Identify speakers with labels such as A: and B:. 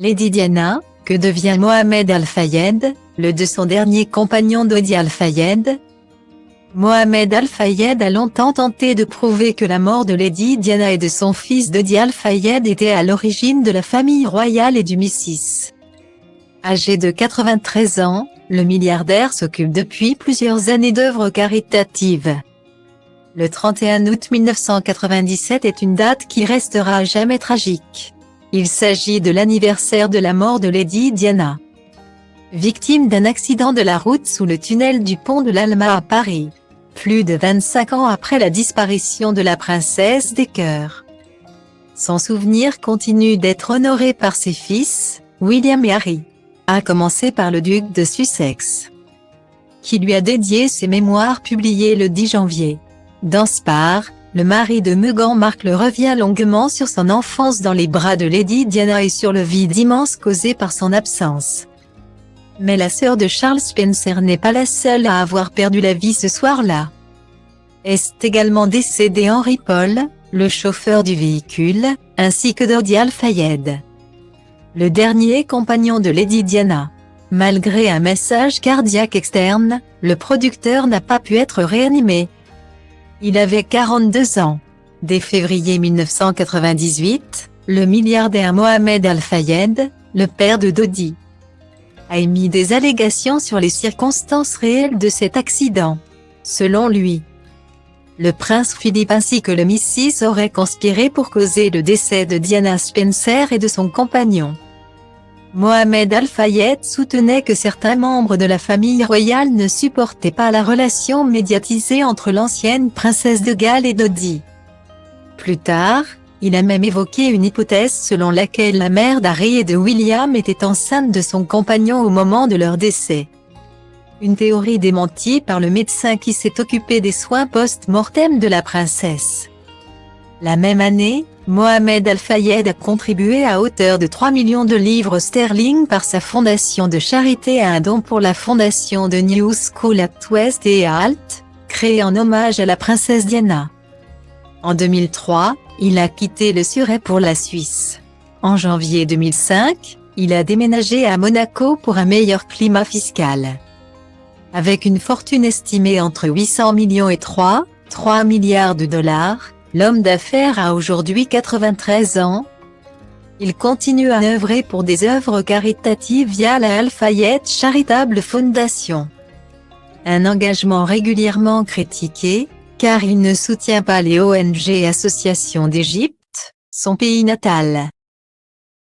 A: Lady Diana, que devient Mohamed Al Fayed, le de son dernier compagnon Dodi Al Fayed? Mohamed Al Fayed a longtemps tenté de prouver que la mort de Lady Diana et de son fils Dodi Al Fayed était à l'origine de la famille royale et du Missis. Âgé de 93 ans, le milliardaire s'occupe depuis plusieurs années d'œuvres caritatives. Le 31 août 1997 est une date qui restera à jamais tragique. Il s'agit de l'anniversaire de la mort de Lady Diana. Victime d'un accident de la route sous le tunnel du pont de l'Alma à Paris. Plus de 25 ans après la disparition de la princesse des cœurs. Son souvenir continue d'être honoré par ses fils, William et Harry. À commencer par le duc de Sussex, qui lui a dédié ses mémoires publiées le 10 janvier. Dans Spare, le mari de Meghan Markle revient longuement sur son enfance dans les bras de Lady Diana et sur le vide immense causé par son absence. Mais la sœur de Charles Spencer n'est pas la seule à avoir perdu la vie ce soir-là. Est également décédé Henry Paul, le chauffeur du véhicule, ainsi que Dodi Al Fayed, le dernier compagnon de Lady Diana. Malgré un massage cardiaque externe, le producteur n'a pas pu être réanimé. Il avait 42 ans. Dès février 1998, le milliardaire Mohamed Al Fayed, le père de Dodi, a émis des allégations sur les circonstances réelles de cet accident. Selon lui, le prince Philippe ainsi que le Missis auraient conspiré pour causer le décès de Diana Spencer et de son compagnon. Mohamed Al Fayed soutenait que certains membres de la famille royale ne supportaient pas la relation médiatisée entre l'ancienne princesse de Galles et Dodi. Plus tard, il a même évoqué une hypothèse selon laquelle la mère d'Harry et de William était enceinte de son compagnon au moment de leur décès. Une théorie démentie par le médecin qui s'est occupé des soins post-mortem de la princesse. La même année, Mohamed Al Fayed a contribué à hauteur de 3 millions de livres sterling par sa fondation de charité à un don pour la fondation de New School at West et à Alt, créée en hommage à la princesse Diana. En 2003, il a quitté le Surrey pour la Suisse. En janvier 2005, il a déménagé à Monaco pour un meilleur climat fiscal. Avec une fortune estimée entre 800 millions et 3 milliards de dollars, l'homme d'affaires a aujourd'hui 93 ans. Il continue à œuvrer pour des œuvres caritatives via la Al Fayed Charitable Foundation. Un engagement régulièrement critiqué, car il ne soutient pas les ONG et associations d'Égypte, son pays natal.